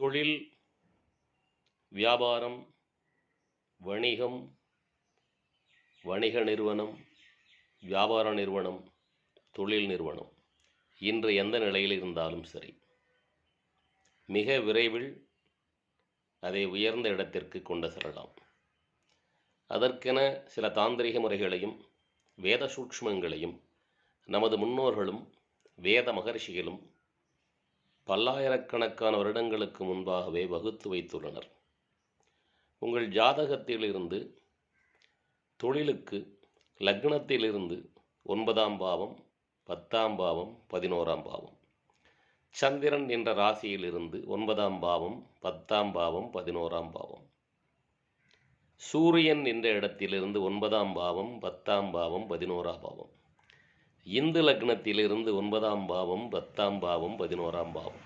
தொழில், வியாபாரம், வணிகம், வணிக நிறுவனம், வியாபார நிறுவனம், தொழில் நிறுவனம் இன்று எந்த நிலையில் இருந்தாலும் சரி, மிக விரைவில் அதை உயர்ந்த இடத்திற்கு கொண்டு செல்லலாம். அதற்கென சில தாந்திரிக முறைகளையும் வேத சூட்சுமங்களையும் நமது முன்னோர்களும் வேத மகர்ஷிகளும் பல்லாயிரக்கணக்கான வருடங்களுக்கு முன்பாகவே வகுத்து வைத்துள்ளனர். உங்கள் ஜாதகத்திலிருந்து தொழிலுக்கு லக்னத்திலிருந்து 9ஆம் பாவம், 10ஆம் பாவம், 11ஆம் பாவம், சந்திரன் என்ற ராசியிலிருந்து 9ஆம் பாவம், 10ஆம் பாவம், 11ஆம் பாவம், சூரியன் என்ற இடத்திலிருந்து 9ஆம் பாவம், 10ஆம் பாவம், 11ஆம் பாவம், இந்து லக்னத்திலிருந்து 9ஆம் பாவம், 10ஆம் பாவம், 11ஆம் பாவம்,